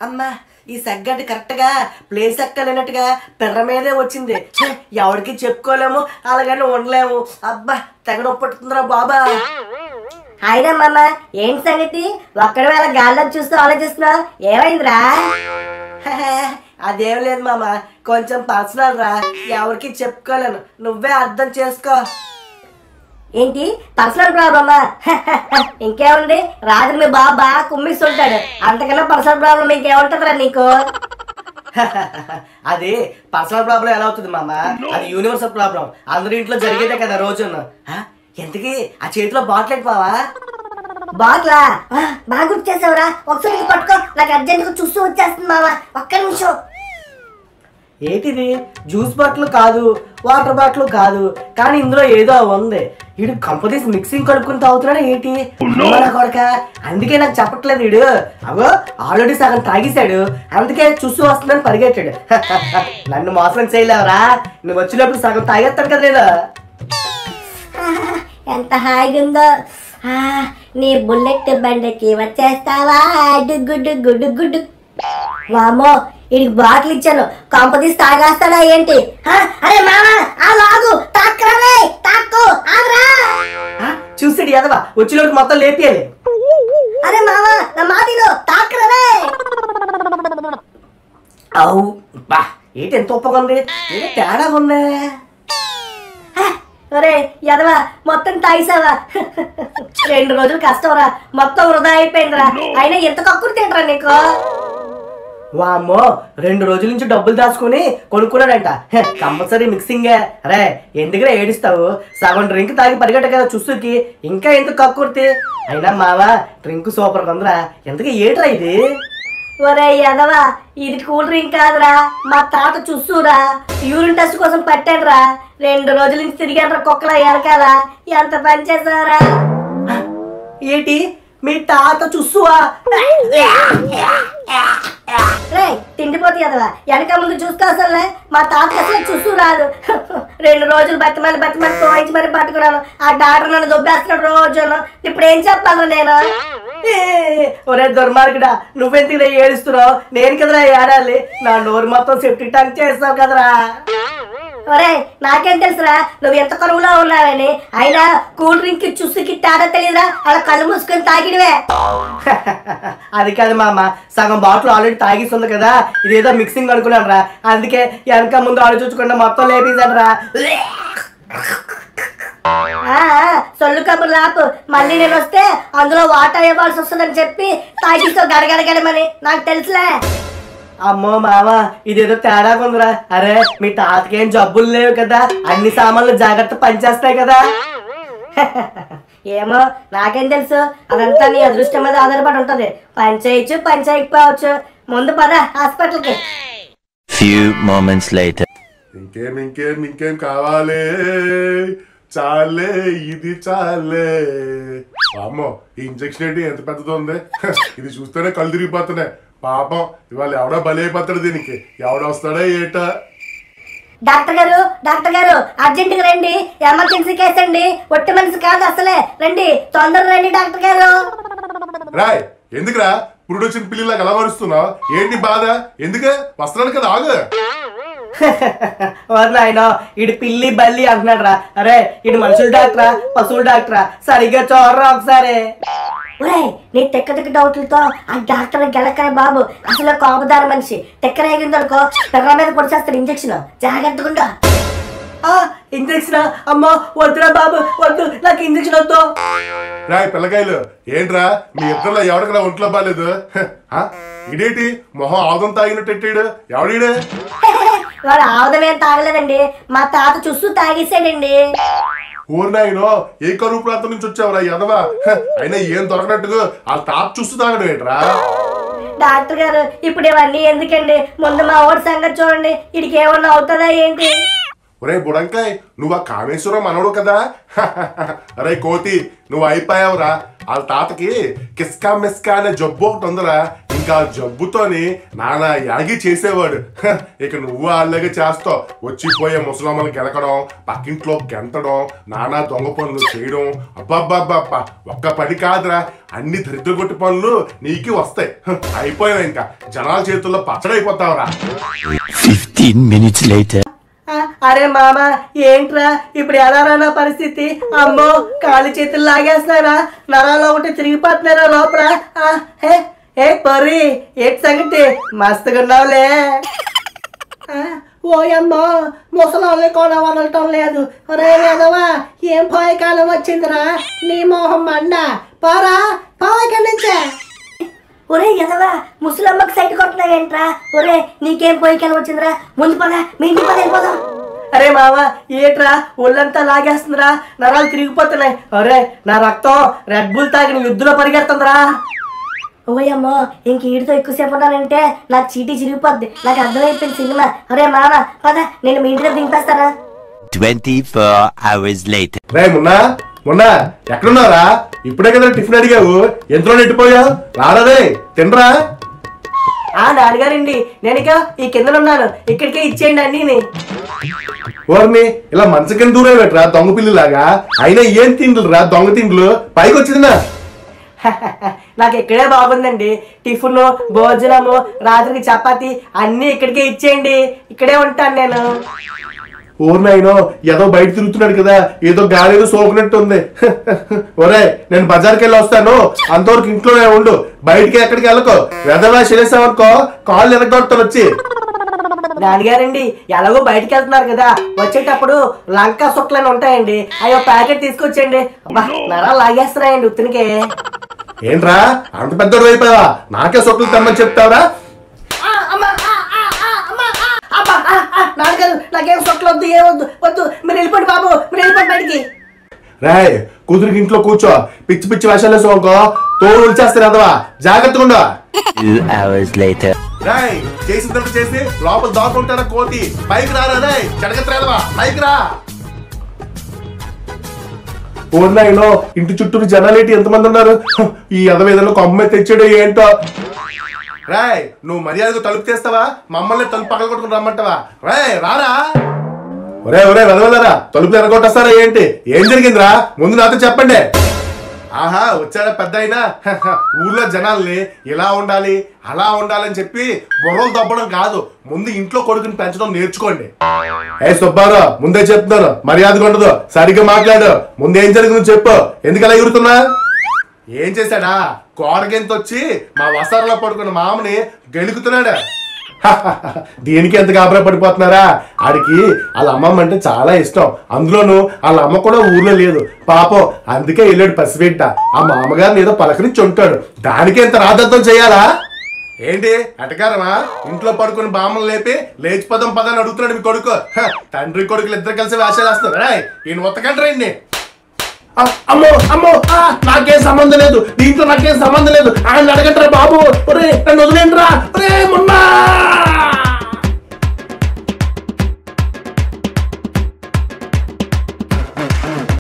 అమ్మా ఈ సగ్గడ్డి కరెక్ట్గా ప్లేస్ ఎక్కలేనట్టుగా పెర్ర మీదే వచ్చింది. ఎవరికి చెప్పుకోలేము, అలాగని ఉండలేము. అబ్బా తెగ నొప్పుతుందిరా బాబా. అయినా మామ ఏంటి సంగతి? ఒక్కడి వేళ గాల్లో చూస్తూ ఆలోచిస్తున్నావు, ఏమైందిరా? అదేం లేదు మామ, కొంచెం పర్సనల్ రా, ఎవరికి చెప్పుకోలేను, నువ్వే అర్థం చేసుకో. ఏంటి పర్సనల్ ప్రాబ్లమా? ఇంకేముంది, రాత్రి మీ బాబు బాగా కుమ్మిస్తుంటాడు, అంతకన్నా పర్సనల్ ప్రాబ్లం ఇంకేముంటదిరా నీకు? అది పర్సనల్ ప్రాబ్లం ఎలా అవుతుంది మామ, అది యూనివర్సల్ ప్రాబ్లం, అందరి ఇంట్లో జరిగేదే కదా రోజున. ఎంతకీ ఆ చేతిలో బాటిల్ ఏంటి మావా? బాట్లా? బాగా గుర్తు చేసావురా, ఒకసారి పట్టుకో, నాకు అర్జెంట్గా చూస్తూ వచ్చేస్తుంది మామ, ఒక్క నిమిషం. ఏంటిది? జ్యూస్ బాటిల్ కాదు, వాటర్ బాటిల్ కాదు, కానీ ఇందులో ఏదో ఉంది. వీడు కంపెనీస్ మిక్సింగ్ కలుపుకుని తాగుతున్నాడు ఏంటి కొడక? అందుకే నాకు చెప్పట్లేదు వీడు. అవో ఆల్రెడీ సగం తాగేశాడు, అందుకే చూస్తూ వస్తుందని పరిగెట్టాడు. నన్ను మోసం చేయలేవరా, నువ్వు వచ్చినప్పుడు సగం తాగేస్తాను కదా నేను. ఎంత హాయిగా ఉందో. నీ బుల్లెట్ బండికి వచ్చేస్తావా డుగ్గు డుగ్గు డుగ్గు డుగ్. వామో, వీడికి బాటిల్ ఇచ్చాను, కంపదీసి తాగేస్తాడా ఏంటి? అరే మామా ఆగు, తాక్కరావే, తాక్కు, ఆగరా. చూసాడు ఎదవా, వచ్చినప్పుడు మొత్తం లేపియాలి. అరే మామా నా మాటిలో తాక్కరావే. అవు బా, ఏంటి ఎంత ఉప్పగా ఉంది, ఏదో తేడా ఉంది. ఒరే ఎదవా, మొత్తం తాగిసావా? 2 రోజులు కష్టంరా, మొత్తం వృధా అయిపోయిందిరా. అయినా ఎంత కక్కురు తింటరా నీకు? వామ్మో, 2 రోజుల నుంచి డబ్బులు దాచుకుని కొనుక్కున్నాడంట. కంపల్సరీ మిక్సింగే. అరే ఎందుకురా ఏడిస్తావు, సగం డ్రింక్ తాగి పరిగెట్ట కదా చూసుకి, ఇంకా ఎందుకు కక్కుర్తి? అయినా మావా డ్రింక్ సూపర్ ఉందిరా, ఎందుకు ఏట్రా ఇది? ఒరే ఎదవా, ఇది కూల్ డ్రింక్ కాదురా, మా తాత చూస్తురా, యూరిన్ టెస్ట్ కోసం పట్టాడురా. 2 రోజుల నుంచి తిరిగాడ్రా కుక్కలా ఎరకాలా. ఎంత పని చేసావురా? ఏంటి మీ తాత చూస్తువా? రే తిండిపోతే ఎదవా, వెనక ముందు చూస్తా అసలే. మా తాత అసలు చూస్తూ రాదు. 2 రోజులు బతిమని పోయించి మరి పట్టుకున్నాను. ఆ డాక్టర్ నన్ను దొబ్బేస్తున్నాడు రోజును. ఇప్పుడు ఏం చెప్పాలి నేను? ఒరే దుర్మార్గుడా, నువ్వెందుకు ఏడుస్తున్నావు? నేను కదరా ఏడాలి, నా నోరు మొత్తం సెప్టిక్ ట్యాంక్ చేస్తావు కదరా. ఒరే నాకేం తెలుసురా నువ్వు ఎంత కరువులో ఉన్నావని. అయినా కూల్ డ్రింక్ కి చూసుకి తేడా తెలియదురా, అలా కళ్ళు మూసుకొని తాగిడివే. అది కాదు మామ, సగం బాటిల్ ఆల్రెడీ తాగిస్తుంది కదా, ఇదేదో మిక్సింగ్ అనుకున్నాను రా, అందుకే వెనక ముందు ఆలోచించకుండా మొత్తం లేపేశాను రా. సొల్లు కబుర్లు ఆపు, మళ్ళీ నేను వస్తే అందులో వాటర్ ఇవ్వాల్సి వస్తుందని చెప్పి తాగిస్తావు గడగడగడమని నాకు తెలుసులే. అమ్మో మామ, ఇదేదో తేడా ఉందిరా. అరే మీ తాతకేం జబ్బులు లేవు కదా, అన్ని సామాన్లు జాగ్రత్త పనిచేస్తాయి కదా. ఏమో నాకేం తెలుసు, అదంతా నీ అదృష్టం మీద ఆధారపడి ఉంటది. పని చేయొచ్చు, పని చేయకపోవచ్చు. ముందు పద హాస్పిటల్కి. ఇంకేం కావాలి? చాలే, ఇది చాలే. అమ్మో, ఈ ఇంజక్షన్ ఏంటి ఎంత పెద్దది ఉంది? ఇది చూస్తేనే కళ్ళు తిరిగిపోతున్నాయి. పాపం ఇవాళ ఎవడో బలి అయిపోతాడు దీనికి, ఎవడొస్తాడో ఏటా. డాక్టర్ గారు అర్జెంటుగా రండి, ఎమర్జెన్సీ కేసు అండి, ఒట్టి మనిషి కాదు అసలే, రండి తొందరగా రండి డాక్టర్ గారు. రాయ్, ఎందుకురా పురుడు వచ్చిన పిల్లిలాగా ఎలా మరుస్తున్నావు? ఏంటి బాధ? ఎందుకే వస్తున్నాను కదా, ఆగు. ఆయన ఇడు పిల్లి బల్లి అంటున్నాడు రా. అరే ఇడు మనుషుల డాక్టరా పశువుల డాక్టరా, సరిగ్గా చూడరా ఒకసారి. ఒరే నీ తెక్క డౌట్లతో ఆ డాక్టర్ గెలకాయ బాబు అసలు కోపదార మనిషి. తెక్క రేగిందనుకో పెర్ర మీద పొడిచేస్తాడు ఇంజక్షన్, జాగ్రత్తగా. ఇంజక్షన్ అమ్మా వద్దురా బాబు, వద్దు, నాకు ఇంజక్షన్ వద్దు. రాయ్ పిల్లకాయలు, ఏంట్రా మీ ఇద్దరులో ఎవరికైనా ఒంట్లో బాగాలేదు? ఇదేంటి మొహం ఆవుదం తాగినట్టు? ఎవడీడే? వాడు ఆవుదమేం తాగలేదండి, మా తాత చూస్తూ తాగేసాడండి. ఊరినాయనో, ఏ కరువు ప్రాంతం నుంచి వచ్చావురా ఎదవా? అయినా ఏం దొరకనట్టుగా ఆ తాత చూస్తూ తాగడం ఏంట్రా? డాక్టర్ గారు ఇప్పుడు ఇవన్నీ ఎందుకండి, ముందు మా ఓడి సంగతి చూడండి, ఇడికి ఏమన్నా అవుతుందా ఏంటి? ఒరే బుడంకాయ్, నువ్వు ఆ కామేశ్వరం మనవడు కదా. అరే కోతి, నువ్వు అయిపోయావురా. వాళ్ళ తాతకి కిస్కా మిస్కా అనే జబ్బు ఒకటి ఉందిరా, ఇంకా జబ్బుతోని నానా యాగి చేసేవాడు. ఇక నువ్వు అలాగే చేస్తావు. వచ్చిపోయే ముసలమ్మని గెలకడం, పక్కింట్లో గెంతడం, నానా దొంగ పనులు చేయడం. అబ్బాబ్బాబ్బా, ఒక్క పని కాదురా, అన్ని దరిద్ర కొట్టి పనులు నీకు వస్తాయి. అయిపోయావు, ఇంకా జనాల చేతుల్లో పచ్చడైపోతావురా. 15 minutes later. అరే మామ, ఏంట్రా ఇప్పుడు ఎలా నా పరిస్థితి? అమ్మో, కాలు చేతులు లాగేస్తున్నారా, నరాలు ఒకటి తిరిగిపోతున్నారా లోపల. ఏ పర్రి, ఏంటి సంగతి? మస్తుగా ఉన్నావులే. ఓయమ్మో, ముసలి కూడా వదలటం లేదు. ఒరే లేదవా, ఏం పోయకాలం వచ్చిందిరా, నీ మోహం మండ. పోరా, పోయక నుంచే. ఒరే ఎదవా, ముసలమ్మకి సైట్ కొడుతున్నావేంట్రా? ఒరే నీకేం పోయికెళ్ళి వచ్చిందిరా? ముందు పద, మీ ఇంటి పద వెళ్ళిపోదాం. అరే మామ, ఏట్రా ఒళ్ళంతా లాగేస్తుందిరా, నరాలు తిరిగిపోతున్నాయి. అరే నా రక్తం రెడ్ బుల్ తాగిన యుద్ధంలో పరిగెడుతుందిరా. ఓయమ్మో, ఇంక వీడితో ఎక్కువసేపు ఉన్నానంటే నాకు చీటీ చిరిగిపోద్ది. నాకు అర్థమైపోయింది సినిమా. అరే మామ పద, నేను మీ ఇంటిలో దింపేస్తారా. 24 hours later. రే మొన్న ఎక్కడున్నారా? ఇప్పుడే కదా టిఫిన్ అడిగావు, ఎంతలో నెట్టిపోయావు? రారే తినరా. నాన్నగారండి, నేను ఇక ఈ కింద ఉన్నాను, ఇక్కడికే ఇచ్చేయండి అన్ని. ఓర్ని ఇలా మంచ కింద దూరం పెట్టరా దొంగ పిల్లిలాగా. అయినా ఏం తిండ్లు రా దొంగ తిండ్లు, పైకి వచ్చిందినా. నాకు ఇక్కడే బాగుందండి. టిఫిన్, భోజనము, రాత్రికి చపాతి అన్ని ఇక్కడికే ఇచ్చేయండి, ఇక్కడే ఉంటాను నేను. ఊరినైనో ఏదో బయట తిరుగుతున్నాడు కదా, ఏదో గాలి ఏదో సోకినట్టు ఉంది. ఒరే నేను బజార్కి వెళ్ళి వస్తాను, అంతవరకు ఇంట్లోనే ఉండు, బయటికి ఎక్కడికి వెళ్ళకో. వెదవా చేసావనుకో కాళ్ళు ఎరగొడతాను వచ్చి. నాన్నగారండి, ఎలాగో బయటికి వెళ్తున్నారు కదా, వచ్చేటప్పుడు లంకా సుట్లని ఉంటాయండి, అయ్యో ప్యాకెట్ తీసుకొచ్చేయండి. నరాలు లాగేస్తున్నాయండి ఉత్తినికే. ఏంట్రా అంత పెద్ద అయిపోయావా? నాకే సొట్లు తెమ్మని చెప్తావరా? నాన్నగారు, నాకేం సొట్లు వద్దు, ఏమొద్దు, వద్దు, మీరు వెళ్ళిపోండి బాబు, మీరు వెళ్ళిపోండి బయటికి. రాయ్ కూతురికి ఇంట్లో కూర్చో, పిచ్చి పిచ్చి వేషాలు సోకో, తోడు వచ్చేస్తారు అదవా, జాగ్రత్తగా ఉండు. 2 hours later. రాయ్ చేసిందంతా చేసి లోపల దాక్కుంటారా కోతి, పైకి రారా రాయ్, చెడగత్రాదవా, పైకి రా. ఓన్లైన్లో ఇంటి చుట్టూ జనాలేటి ఎంతమంది ఉన్నారు? ఈ ఎదవేదలో కొమ్మ తెచ్చాడు ఏంటో. రాయ్ నువ్వు మర్యాదకు తలుపు తీస్తావా, మమ్మల్ని తలుపు పగల కొట్టుకుని రమ్మంటావా? రాయ్ రారా. ఒరే వెదవలరా, తలుపు ఎరగొట్టేస్తారా ఏంటి? ఏం జరిగిందిరా ముందు నాతో చెప్పండి. ఆహా వచ్చారా పెద్ద అయినా, ఊర్లో జనాల్ని ఇలా ఉండాలి అలా ఉండాలని చెప్పి బుర్రలు దబ్బడం కాదు, ముందు ఇంట్లో కొడుకుని పెంచడం నేర్చుకోండి. ఏ సుబ్బారావు, ముందే చెప్తున్నారు, మర్యాదగా ఉండదు, సరిగ్గా మాట్లాడు. ముందు ఏం జరిగిందో చెప్పు, ఎందుకు అలా ఎగురుతున్నా? ఏం చేశాడా? కోడగెంత వచ్చి మా వసారలో పడుకున్న మామని గెలుకుతున్నాడు. దీనికి ఎంత గాబరా పడిపోతున్నారా? ఆడికి వాళ్ళ అమ్మమ్మ అంటే చాలా ఇష్టం, అందులోనూ వాళ్ళ అమ్మ కూడా ఊర్లో లేదు పాపం, అందుకే వెళ్ళాడు పసిబిడ్డ. ఆ మామగారిని ఏదో పలకరించి ఉంటాడు, దానికి ఎంత రాదత్వం చేయాలా ఏంటి? అటకారమా? ఇంట్లో పడుకుని బామ్మలు లేపి లేచి పదని అడుగుతున్నాడు మీ కొడుకు. తండ్రి కొడుకులు ఇద్దరు కలిసి వేషాలు వేస్తున్నారు. ఈయన ఉత్తకండి రండి. అమ్మో అమ్మో, నాకేం సంబంధం లేదు, దీంట్లో నాకేం సంబంధం లేదు, ఆయన అడగంటారా బాబు. నన్ను వదిలేండిరా. మొన్న